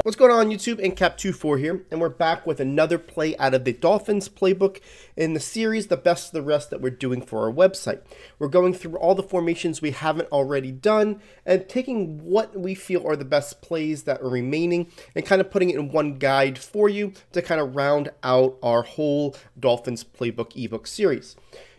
What's going on YouTube? Cap24 here, and we're back with another play out of the Dolphins playbook in the series, The Best of the Rest, that we're doing for our website. We're going through all the formations we haven't already done and taking what we feel are the best plays that are remaining and kind of putting it in one guide for you to kind of round out our whole Dolphins playbook ebook series.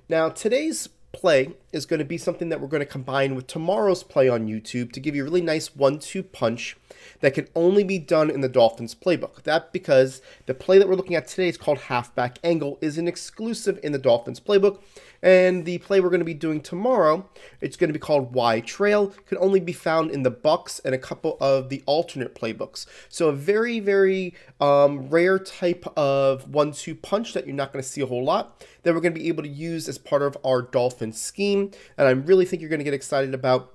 Now, today's play is going to be something that we're going to combine with tomorrow's play on YouTube to give you a really nice 1-2 punch that can only be done in the Dolphins playbook. That because the play that we're looking at today is called halfback angle, is an exclusive in the Dolphins playbook, and the play we're going to be doing tomorrow, it's going to be called Y trail, can only be found in the Bucks and a couple of the alternate playbooks. So a very, very rare type of 1-2 punch that you're not going to see a whole lot, that we're going to be able to use as part of our Dolphins scheme, and I really think you're going to get excited about,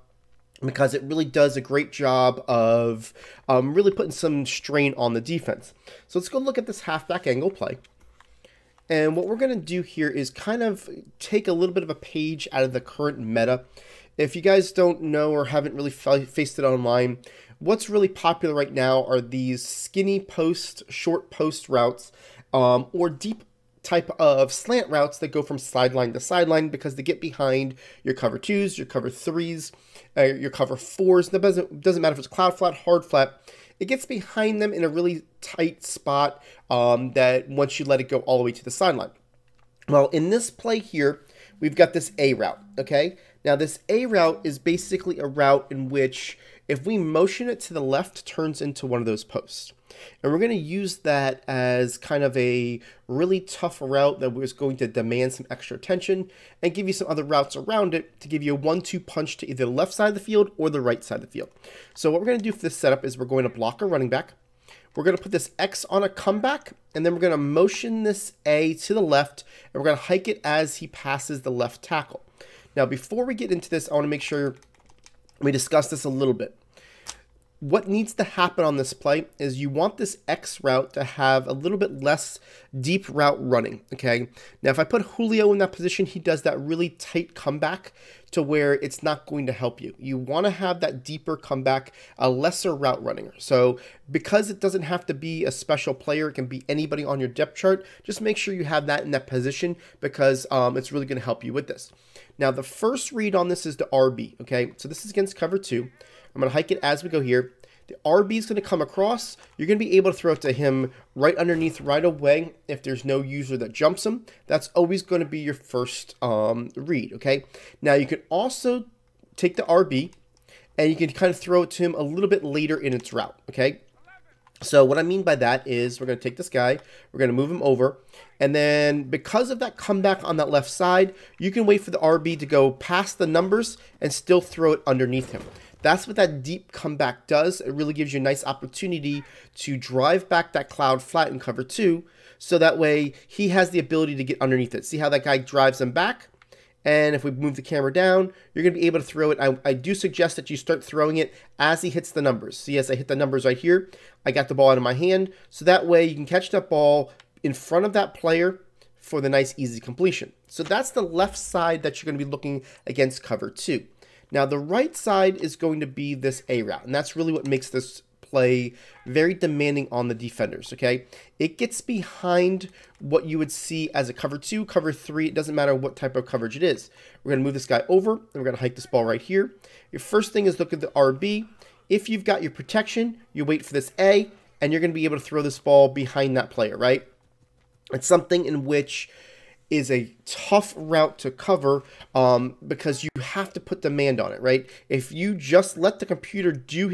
because it really does a great job of really putting some strain on the defense. So let's go look at this halfback angle play. And what we're going to do here is kind of take a little bit of a page out of the current meta. If you guys don't know or haven't really faced it online, what's really popular right now are these skinny post, short post routes, or deep type of slant routes that go from sideline to sideline, because they get behind your cover 2s, your cover 3s, your cover 4s. It doesn't matter if it's cloud flat, hard flat. It gets behind them in a really tight spot that once you let it go all the way to the sideline. Well, in this play here, we've got this A route, okay? Now, this A route is basically a route in which if we motion it to the left, turns into one of those posts. And we're going to use that as kind of a really tough route that was going to demand some extra attention and give you some other routes around it to give you a 1-2 punch to either the left side of the field or the right side of the field. So what we're going to do for this setup is we're going to block a running back. We're going to put this X on a comeback, and then we're going to motion this A to the left, and we're going to hike it as he passes the left tackle. Now, before we get into this, I want to make sure we discuss this a little bit. What needs to happen on this play is you want this X route to have a little bit less deep route running, okay? Now, if I put Julio in that position, he does that really tight comeback to where it's not going to help you. You want to have that deeper comeback, a lesser route running. So because it doesn't have to be a special player, it can be anybody on your depth chart, just make sure you have that in that position, because it's really going to help you with this. Now, the first read on this is the RB, okay? So this is against cover 2. I'm going to hike it as we go here. The RB is going to come across. You're going to be able to throw it to him right underneath right away if there's no user that jumps him. That's always going to be your first read, okay? Now, you can also take the RB, and you can kind of throw it to him a little bit later in its route, okay? So what I mean by that is we're going to take this guy, we're going to move him over, and then because of that comeback on that left side, you can wait for the RB to go past the numbers and still throw it underneath him. That's what that deep comeback does. It really gives you a nice opportunity to drive back that cloud flat in cover 2, so that way he has the ability to get underneath it. See how that guy drives him back? And if we move the camera down, you're going to be able to throw it. I do suggest that you start throwing it as he hits the numbers. See, as I hit the numbers right here, I got the ball out of my hand. So that way you can catch that ball in front of that player for the nice, easy completion. So that's the left side that you're going to be looking against cover 2. Now, the right side is going to be this A route, and that's really what makes this play very demanding on the defenders, okay? It gets behind what you would see as a cover 2, cover 3. It doesn't matter what type of coverage it is. We're going to move this guy over, and we're going to hike this ball right here. Your first thing is look at the RB. If you've got your protection, you wait for this A, and you're going to be able to throw this ball behind that player, right? It's something in which is a tough route to cover because you have to put demand on it, right? If you just let the computer do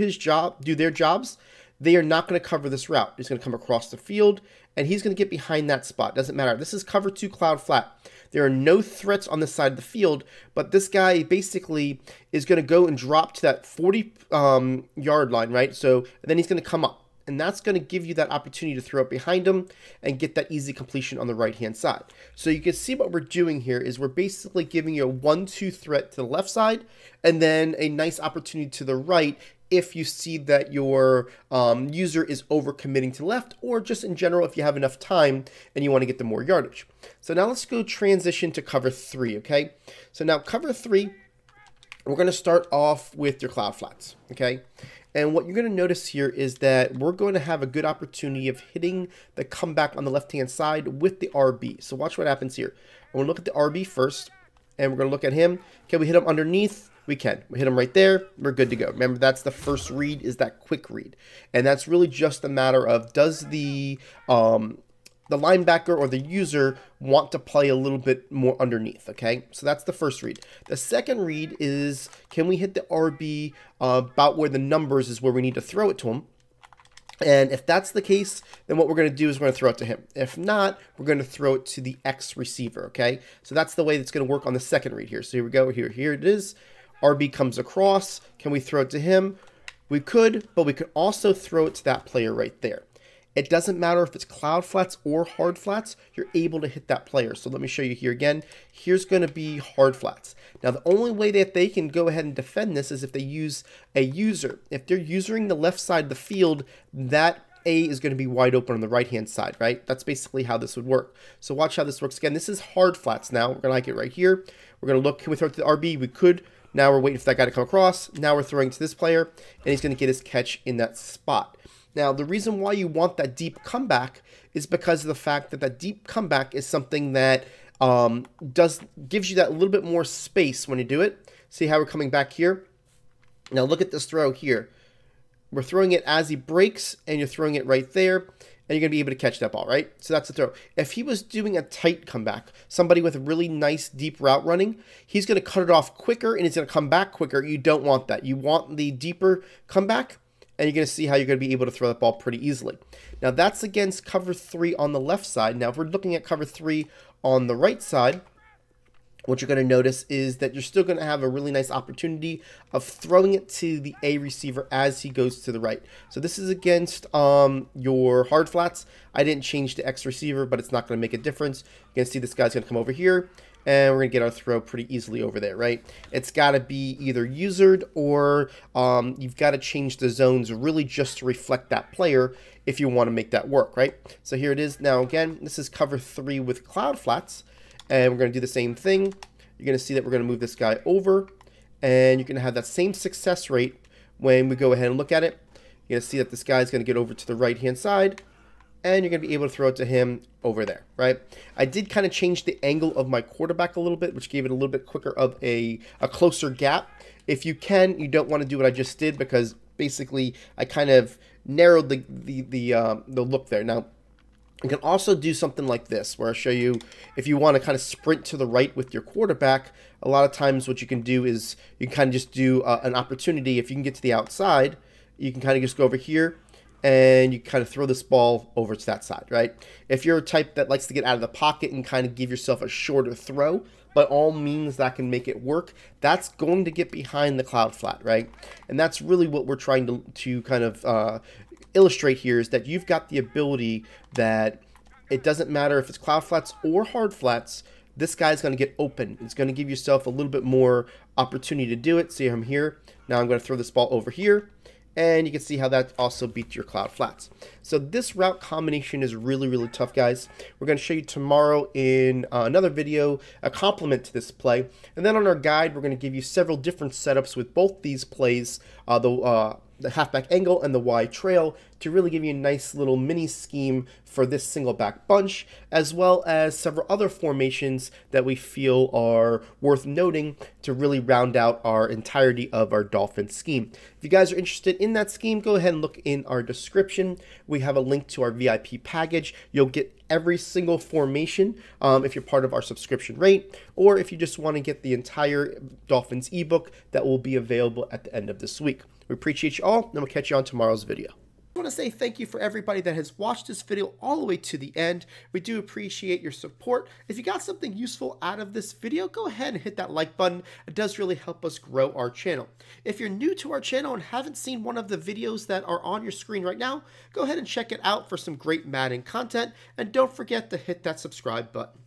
their jobs, they are not going to cover this route. He's going to come across the field, and he's going to get behind that spot. Doesn't matter. This is cover 2 cloud flat. There are no threats on this side of the field, but this guy basically is going to go and drop to that 40-yard line, right? So then he's going to come up. And that's going to give you that opportunity to throw it behind him and get that easy completion on the right-hand side. So you can see what we're doing here is we're basically giving you a 1-2 threat to the left side, and then a nice opportunity to the right if you see that your user is overcommitting to left, or just in general if you have enough time and you want to get the more yardage. So now let's go transition to cover 3, okay? So now cover 3, We're going to start off with your cloud flats, okay? And what you're going to notice here is that we're going to have a good opportunity of hitting the comeback on the left-hand side with the RB. So watch what happens here. We're going to look at the RB first, and we're going to look at him. Can we hit him underneath? We can. We hit him right there. We're good to go. Remember, that's the first read, is that quick read. And that's really just a matter of, does the linebacker or the user want to play a little bit more underneath, okay? So that's the first read. The second read is, can we hit the RB about where the numbers is where we need to throw it to him? And if that's the case, then what we're going to do is we're going to throw it to him. If not, we're going to throw it to the X receiver, okay? So that's the way that's going to work on the second read here. So here we go. Here it is. RB comes across. Can we throw it to him? We could, but we could also throw it to that player right there. It doesn't matter if it's cloud flats or hard flats, you're able to hit that player. So let me show you here again. Here's going to be hard flats. Now, the only way that they can go ahead and defend this is if they use a user. If they're using the left side of the field, that A is going to be wide open on the right-hand side, right? That's basically how this would work. So watch how this works again. This is hard flats now. We're going to like it right here. We're going to look, can we throw it to the RB? We could. Now we're waiting for that guy to come across. Now we're throwing to this player, and he's going to get his catch in that spot. Now, the reason why you want that deep comeback is because of the fact that that deep comeback is something that gives you that little bit more space when you do it. See how we're coming back here? Now, look at this throw here. We're throwing it as he breaks, and you're throwing it right there, and you're going to be able to catch that ball, right? So that's the throw. If he was doing a tight comeback, somebody with a really nice deep route running, he's going to cut it off quicker, and he's going to come back quicker. You don't want that. You want the deeper comeback, and you're going to see how you're going to be able to throw that ball pretty easily. Now, that's against cover 3 on the left side. Now, if we're looking at cover 3 on the right side, what you're going to notice is that you're still going to have a really nice opportunity of throwing it to the A receiver as he goes to the right. So this is against your hard flats. I didn't change the X receiver, but it's not going to make a difference. You can see this guy's going to come over here, and we're going to get our throw pretty easily over there, right? It's got to be either usered or you've got to change the zones really just to reflect that player if you want to make that work, right? So here it is. Now, again, this is cover 3 with cloud flats, and we're going to do the same thing. You're going to see that we're going to move this guy over, and you're going to have that same success rate when we go ahead and look at it. You're going to see that this guy is going to get over to the right-hand side, and you're going to be able to throw it to him over there, right? I did kind of change the angle of my quarterback a little bit, which gave it a little bit quicker of a closer gap. If you can, you don't want to do what I just did because basically I kind of narrowed the look there. Now, you can also do something like this, where I'll show you if you want to kind of sprint to the right with your quarterback. A lot of times what you can do is you can kind of just do an opportunity. If you can get to the outside, you can kind of just go over here, and you kind of throw this ball over to that side, right? If you're a type that likes to get out of the pocket and kind of give yourself a shorter throw, by all means that can make it work. That's going to get behind the cloud flat, right? And that's really what we're trying to kind of illustrate here, is that you've got the ability that it doesn't matter if it's cloud flats or hard flats, this guy's going to get open. It's going to give yourself a little bit more opportunity to do it. See, I'm here. Now I'm going to throw this ball over here. And you can see how that also beats your cloud flats. So this route combination is really, really tough, guys. We're going to show you tomorrow in another video a complement to this play. And then on our guide, we're going to give you several different setups with both these plays, the halfback angle and the Y trail, to really give you a nice little mini scheme for this single back bunch, as well as several other formations that we feel are worth noting to really round out our entirety of our Dolphin scheme. If you guys are interested in that scheme, go ahead and look in our description. We have a link to our VIP package. You'll get every single formation if you're part of our subscription rate, or if you just want to get the entire Dolphins ebook that will be available at the end of this week. We appreciate you all, and we'll catch you on tomorrow's video. I want to say thank you for everybody that has watched this video all the way to the end. We do appreciate your support. If you got something useful out of this video, go ahead and hit that like button. It does really help us grow our channel. If you're new to our channel and haven't seen one of the videos that are on your screen right now, go ahead and check it out for some great Madden content, and don't forget to hit that subscribe button.